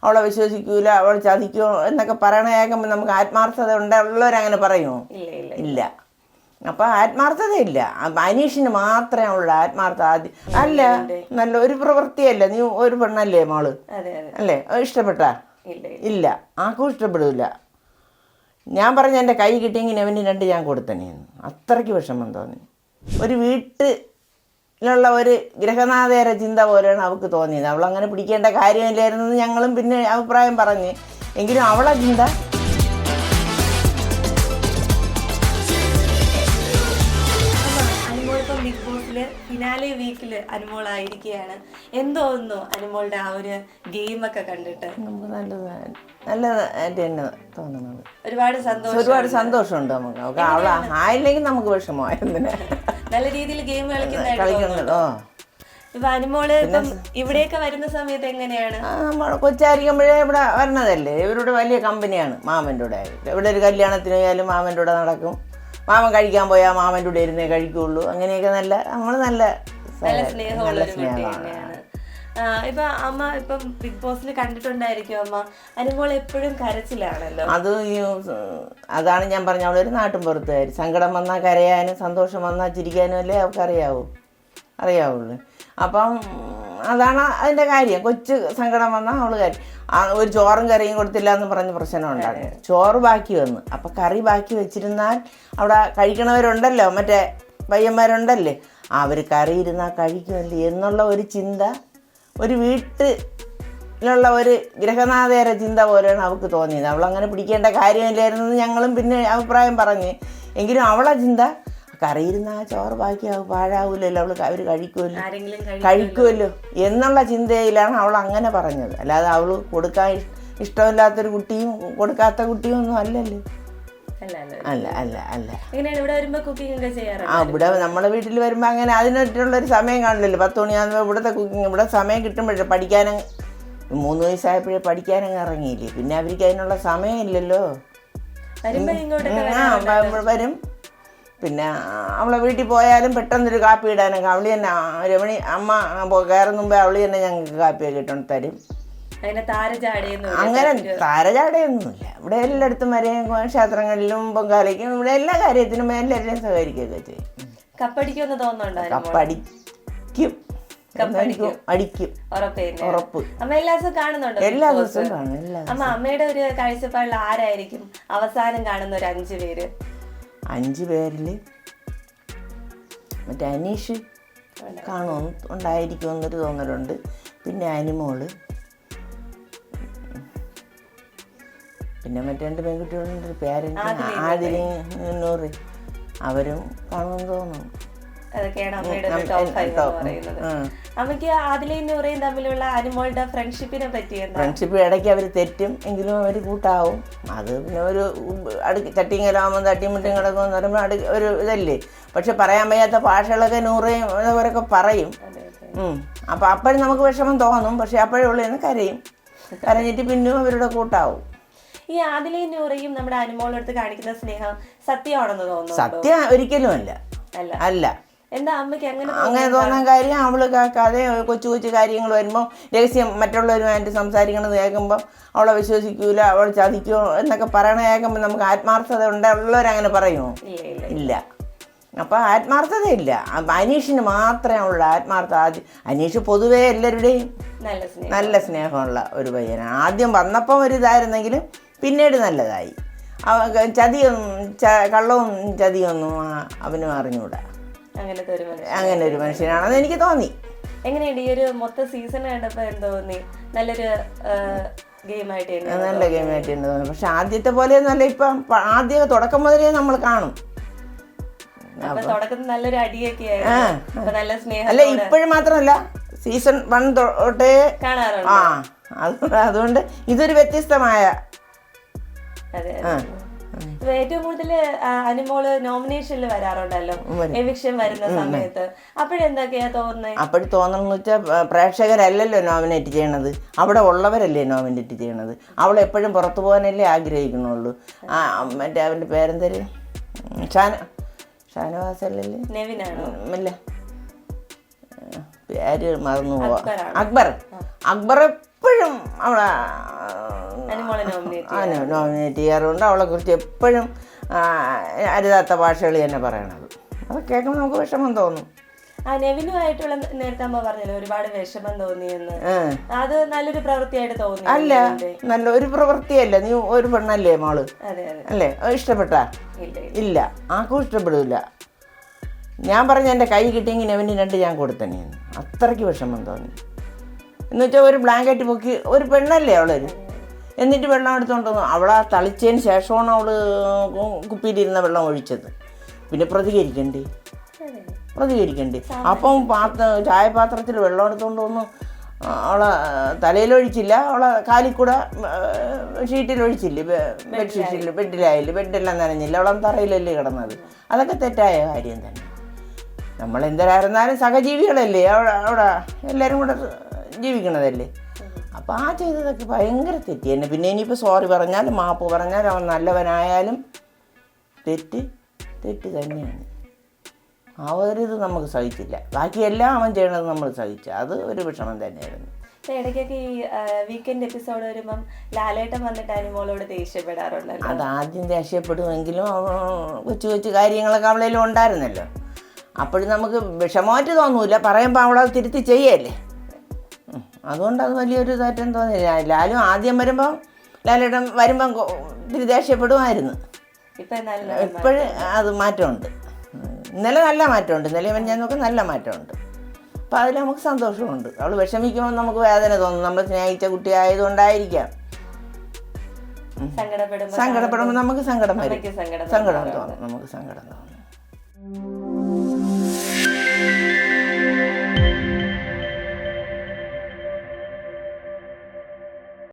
അവളെ വിശ്വസിക്കൂല, അവൾ ചതിക്കുമോ എന്നൊക്കെ പറയണ കേൾക്കുമ്പോൾ നമുക്ക് ആത്മാർത്ഥത ഉള്ളവരങ്ങനെ പറയുമോ? ഇല്ല. അപ്പം ആത്മാർത്ഥതയില്ല. അനീഷിന് മാത്രമേ ഉള്ളൂ ആത്മാർത്ഥ. ആദ്യം അല്ല, നല്ല ഒരു പ്രവൃത്തിയല്ല. നീ ഒരു പെണ്ണല്ലേ മോള്, അല്ലേ? ഇഷ്ടപ്പെട്ടാ? ഇല്ല, ആർക്കും ഇഷ്ടപ്പെടില്ല. ഞാൻ പറഞ്ഞ എൻ്റെ കൈ കിട്ടിയെങ്കിൽ അവന് 2 ഞാൻ കൊടുത്തനെയെന്ന്. അത്രയ്ക്ക് വിഷമം തോന്നി. ഒരു വീട്ടിലുള്ള ഒരു ഗ്രഹനാഥേര ചിന്ത പോലെയാണ് അവൾക്ക് തോന്നിയത്. അവളങ്ങനെ പിടിക്കേണ്ട കാര്യമില്ലായിരുന്നു ഞങ്ങളും പിന്നെ അഭിപ്രായം പറഞ്ഞ്. എങ്കിലും അവളെ ചിന്ത ബിഗ് ബോസില് ഫിനാലെ വീക്കില് അനുമോളായിരിക്കുകയാണ്. എന്തോന്നു അനുമോളുടെ ആ ഒരു ഗെയിമൊക്കെ കണ്ടിട്ട്? നമുക്ക് നല്ലതായിട്ട് തന്നെ തോന്നുന്നത്. ഒരുപാട് സന്തോഷമുണ്ട് നമുക്ക്. അവളെ ആയില്ലെങ്കിൽ നമുക്ക് വിഷമമായിരുന്നു. നല്ല രീതിയിൽ ഗെയിം കളിക്കുന്നതോ? ഇപ്പൊ അനുമോള് ഇപ്പം ഇവിടെയൊക്കെ വരുന്ന സമയത്ത് എങ്ങനെയാണ്? നമ്മൾ കൊച്ചായിരിക്കുമ്പോഴേ ഇവിടെ വരണതല്ലേ. ഇവരുടെ വലിയ കമ്പനിയാണ് മാമൻ്റെ കൂടെ. ഇവിടെ ഒരു കല്യാണത്തിന് പോയാലും മാമൻ്റെ കൂടെ നടക്കും. മാമൻ കഴിക്കാൻ പോയാൽ മാമൻ്റെ കൂടെ ഇരുന്നേ കഴിക്കുള്ളൂ. അങ്ങനെയൊക്കെ നമ്മൾ നല്ല സ്നേഹമാണ്. ഇപ്പൊ അമ്മ ഇപ്പം ബിഗ് ബോസിൽ കണ്ടിട്ടുണ്ടായിരിക്കും അമ്മ, അനുമോൾ എപ്പോഴും കരച്ചിലാണല്ലോ. അതാണ് ഞാൻ പറഞ്ഞ, അവളൊരു നാട്ടും പുറത്തുകാരി. സങ്കടം വന്നാൽ കരയാനും സന്തോഷം വന്നാൽ ചിരിക്കാനും അല്ലേ അവൾക്ക് അറിയാവുള്ളൂ. അപ്പം അതാണ് അതിൻ്റെ കാര്യം. കൊച്ചു സങ്കടം വന്നാൽ അവൾ കാര്യം. ഒരു ചോറും കറിയും കൊടുത്തില്ല എന്ന് പറഞ്ഞ് പ്രശ്നം ഉണ്ടാകും. ചോറ് ബാക്കി വന്നു, അപ്പം കറി ബാക്കി വെച്ചിരുന്നാൽ അവിടെ കഴിക്കണവരുണ്ടല്ലോ, മറ്റേ പയ്യന്മാരുണ്ടല്ലേ, അവർ കറി ഇരുന്നാൽ കഴിക്കുമല്ലേ എന്നുള്ള ഒരു ചിന്ത, ഒരു വീട്ടിലുള്ള ഒരു ഗ്രഹനാഥേര ചിന്ത പോലെയാണ് അവൾക്ക് തോന്നിയത്. അവളങ്ങനെ പിടിക്കേണ്ട കാര്യമില്ലായിരുന്നു ഞങ്ങളും പിന്നെ അഭിപ്രായം പറഞ്ഞ്. എങ്കിലും അവളെ ചിന്ത കറിയിരുന്ന ആ ചോറ് ബാക്കിയാവും, പാഴാവൂലല്ലോ, അവർ കഴിക്കുമല്ലോ എന്നുള്ള ചിന്തയിലാണ് അവൾ അങ്ങനെ പറഞ്ഞത്. അല്ലാതെ അവൾ കൊടുക്കാൻ ഇഷ്ടമില്ലാത്തൊരു കുട്ടിയും കൊടുക്കാത്ത കുട്ടിയും ഒന്നും അല്ലല്ലോ. അല്ല. ഇവിടെ നമ്മളെ വീട്ടിൽ വരുമ്പോൾ അങ്ങനെ അതിനായിട്ടുള്ളൊരു സമയം കാണില്ലല്ലോ. 10 മണിയാകുമ്പോൾ ഇവിടുത്തെ കുക്കിങ്, ഇവിടെ സമയം കിട്ടുമ്പോഴേ പഠിക്കാനും 3 വയസ്സായപ്പോഴേ പഠിക്കാനങ്ങ് ഇറങ്ങിയില്ലേ. പിന്നെ അവർക്ക് അതിനുള്ള സമയമില്ലല്ലോ. വരും. പിന്നെ അവളെ വീട്ടിൽ പോയാലും പെട്ടെന്നൊരു കാപ്പി ഇടാനൊക്കെ അവളി തന്നെ, രമണി അമ്മ കയറുന്ന മുമ്പേ അവളി തന്നെ ഞങ്ങൾക്ക് കാപ്പിയൊക്കെ ഇട്ടുകൊണ്ട് തരും. അങ്ങനെ താരചാടയൊന്നുമില്ല. ഇവിടെ എല്ലായിടത്തും വരെയും ക്ഷേത്രങ്ങളിലും പൊങ്കാലയ്ക്കും ഇവിടെ എല്ലാ കാര്യത്തിനും എല്ലാവരെയും സഹകരിക്കുകയൊക്കെ ചെയ്യും. കപ്പടിക്കുമെന്ന് തോന്നുന്നുണ്ടോ? കപ്പടിക്കും, അടിക്കും, ഉറപ്പ്. എല്ലാ ദിവസവും കാണും. അമ്മയുടെ ഒരു കാഴ്ചപ്പാടിൽ ആരായിരിക്കും അവസാനം കാണുന്ന ഒരു 5 പേര്? 5 പേരിൽ മറ്റേ അനീഷ് ഉണ്ടായിരിക്കുമെന്നൊരു തോന്നലുണ്ട്. പിന്നെ അനുമോള്, പിന്നെ മറ്റേ 2 പെൺകുട്ടികളുണ്ട്, പേരൻസ് ആദില്, നൂറ്, അവരും കാണുമെന്ന് തോന്നുന്നു. അതൊക്കെയാണ് അമ്മയുടെ അമ്മയ്ക്ക് ആദിലയും നൂറയും തമ്മിലുള്ള അനുമോളുടെ ഫ്രണ്ട്ഷിപ്പിനെ പറ്റി? ഫ്രണ്ട്ഷിപ്പ് ഇടയ്ക്ക് അവർ തെറ്റും, എങ്കിലും അവർ കൂട്ടാവും. അത് പിന്നെ ഒരു ചട്ടിങ്ങലാകുമ്പോൾ തട്ടിമുട്ടും കിടക്കുമെന്ന് പറയുമ്പോൾ ഒരു ഇതല്ലേ. പക്ഷെ പറയാൻ വയ്യാത്ത ഭാഷകളൊക്കെ നൂറയും അവരൊക്കെ പറയും. അപ്പം അപ്പോഴും നമുക്ക് വിഷമം തോന്നും. പക്ഷെ അപ്പോഴേ ഉള്ളൂ എന്ന് കരഞ്ഞിട്ട് പിന്നെയും അവരുടെ കൂട്ടാവും. ഈ ആദിലയും നൂറയും നമ്മുടെ അനുമോളടുത്ത് കാണിക്കുന്ന സ്നേഹം സത്യമാണെന്ന് തോന്നുന്നു? സത്യം ഒരിക്കലും അല്ല. എന്താ അമ്മയ്ക്ക് അങ്ങനെ തോന്നാൻ കാര്യം, അവള് കേൾക്കാതെ കൊച്ചു കൊച്ചു കാര്യങ്ങൾ വരുമ്പോൾ രഹസ്യം മറ്റുള്ളവരുമായിട്ട് സംസാരിക്കണമെന്ന് കേൾക്കുമ്പോൾ അവളെ വിശ്വസിക്കൂല, അവൾ ചതിക്കുമോ എന്നൊക്കെ പറയണ കേൾക്കുമ്പോൾ നമുക്ക് ആത്മാർത്ഥത ഉള്ളവരങ്ങനെ പറയുമോ? ഇല്ല. അപ്പം ആത്മാർത്ഥതയില്ല. അനീഷിന് മാത്രമേ ഉള്ളൂ ആത്മാർത്ഥത. അനീഷ് പൊതുവേ എല്ലാവരുടെയും നല്ല സ്നേഹമുള്ള ഒരു പയ്യനാണ്. ആദ്യം വന്നപ്പം ഒരു ഇതായിരുന്നെങ്കിലും പിന്നീട് നല്ലതായി. കള്ളവും ചതിയൊന്നും അവനും അറിഞ്ഞൂടാ. അങ്ങനെ ഒരു മനുഷ്യനാണെന്ന് എനിക്ക് തോന്നി. എങ്ങനെയുണ്ട് ഈ ഒരു മൊത്തം സീസൺ കണ്ടപ്പോൾ എന്തോ തോന്നി? നല്ലൊരു ഗെയിമായിട്ട് തന്നെ തോന്നി. പക്ഷെ ആദ്യത്തെ പോലെയൊന്നുമല്ല. ഇപ്പം ആദ്യം തുടക്കം മുതലേ നമ്മൾ കാണും. നല്ലൊരു അടിയൊക്കെ അല്ല, ഇപ്പോഴും മാത്രമല്ല, സീസൺ 1 തൊട്ടേ കാണാറുണ്ട്. അതുകൊണ്ട് ഇതൊരു വ്യത്യസ്തമായ. ഏറ്റവും കൂടുതൽ അനുമോള് നോമിനേഷനിൽ വരാറുണ്ടല്ലോ എവിക്ഷൻ വരുന്ന സമയത്ത്. അപ്പോഴെന്തൊക്കെയാ തോന്നുന്നത്? അപ്പോഴും തോന്നണമെന്ന് വെച്ചാൽ പ്രേക്ഷകരല്ലല്ലോ നോമിനേറ്റ് ചെയ്യണത്, അവിടെ ഉള്ളവരല്ലേ നോമിനേറ്റ് ചെയ്യണത്. അവൾ എപ്പോഴും പുറത്തു പോകാനല്ലേ ആഗ്രഹിക്കുന്നുള്ളൂ. മറ്റേ അവൻ്റെ പേരെന്തര്, ഷാനവാസല്ലേ, അല്ല പേര് മറന്നു പോവാ, അക്ബർ എപ്പോഴും അവളെ അനുമോളെ നോമിനേറ്റ് നോമിനേറ്റ് ചെയ്യാറുണ്ട്. അവളെക്കുറിച്ച് എപ്പോഴും അരുതാത്ത ഭാഷകൾ തന്നെ പറയണത്. അത് കേൾക്കുമ്പോൾ നമുക്ക് വിഷമം തോന്നും. നെവിനുമായിട്ടുള്ള നേരത്തെ അമ്മ പറഞ്ഞല്ലോ ഒരുപാട് വിഷമം തോന്നിയെന്ന്. അത് നല്ലൊരു പ്രവൃത്തിയായിട്ട് തോന്നി? അല്ല, നല്ല ഒരു പ്രവൃത്തിയല്ല. നീ ഒരു പെണ്ണല്ലേ മോള്, അല്ലേ? ഇഷ്ടപ്പെട്ടാ? ഇല്ല, ആർക്കും ഇഷ്ടപ്പെടില്ല. ഞാൻ പറഞ്ഞ എൻ്റെ കൈ കിട്ടിയെങ്കിൽ നെവിന് 2 ഞാൻ കൊടുത്തന്നെ. അത്രയ്ക്ക് വിഷമം തോന്നി. എന്ന് വെച്ചാൽ ഒരു ബ്ലാങ്കറ്റ് പൊക്കി, ഒരു പെണ്ണല്ലേ അവളൊരു, എന്നിട്ട് വെള്ളം എടുത്തുകൊണ്ട് വന്നു. അവളാ തളിച്ചതിന് ശേഷമാണ് അവൾ കുപ്പിയിലിരുന്ന വെള്ളം ഒഴിച്ചത്. പിന്നെ പ്രതികരിക്കണ്ടേ? അപ്പം ചായപാത്രത്തിൽ വെള്ളം എടുത്തുകൊണ്ട് വന്നു അവളെ തലയിലൊഴിച്ചില്ല, അവളെ കാലിൽ കൂടെ ഷീറ്റിലൊഴിച്ചില്ലേ, ബെഡ്ഷീറ്റിൽ, ബെഡിലായില്ല, ബെഡെല്ലാം നനഞ്ഞില്ല, അവളെ തറയിലല്ലേ കിടന്നത്. അതൊക്കെ തെറ്റായ കാര്യം തന്നെ. നമ്മളെന്തരായിരുന്നാലും സഹജീവികളല്ലേ, അവിടെ എല്ലാവരും കൂടെ ജീവിക്കണതല്ലേ. അപ്പം ആ ചെയ്തതൊക്കെ ഭയങ്കര തെറ്റി തന്നെ. പിന്നെ ഇനിയിപ്പോൾ സോറി പറഞ്ഞാലും മാപ്പ് പറഞ്ഞാലും അവൻ നല്ലവനായാലും തെറ്റ് തന്നെയാണ്. ആ ഒരു ഇത് നമുക്ക് സഹിച്ചില്ല. ബാക്കിയെല്ലാം അവൻ ചെയ്യണത് നമ്മൾ സഹിച്ചു. അത് ഒരു വിഷമം തന്നെയായിരുന്നു. ഇടയ്ക്കൊക്കെ ഈ വീക്കെൻഡ് എപ്പിസോഡ് വരുമ്പം ലാലേട്ടൻ വന്നിട്ട് അനുമോളോട് ദേഷ്യപ്പെടാറുണ്ടല്ലോ. അത് ആദ്യം ദേഷ്യപ്പെടുമെങ്കിലും കൊച്ചു കാര്യങ്ങളൊക്കെ അവളേലും ഉണ്ടായിരുന്നല്ലോ. അപ്പോഴും നമുക്ക് വിഷമമായിട്ട് തോന്നൂല, പറയുമ്പോൾ അവളത് തിരുത്തി ചെയ്യല്ലേ. അതുകൊണ്ട് അത് വലിയൊരു ഇതായിട്ടും തോന്നിയില്ല. ലാലും ആദ്യം വരുമ്പം ലാലേട്ടൻ വരുമ്പം ഇത്തിരി ദേഷ്യപ്പെടുമായിരുന്നു. ഇപ്പോഴും അത് മാറ്റമുണ്ട്. ഇന്നലെ നല്ല മാറ്റമുണ്ട്, ഇന്നലെ ഞാനൊക്കെ നല്ല മാറ്റമുണ്ട്. അപ്പോൾ അതിൽ നമുക്ക് സന്തോഷമുണ്ട്. അവൾ വിഷമിക്കുമ്പോൾ നമുക്ക് വേദന തോന്നും. നമ്മൾ സ്നേഹിച്ച കുട്ടി ആയതുകൊണ്ടായിരിക്കാം. സങ്കടപ്പെടുമ്പോൾ നമുക്ക് സങ്കടം വരും, സങ്കടം തോന്നും, നമുക്ക് സങ്കടം തോന്നും.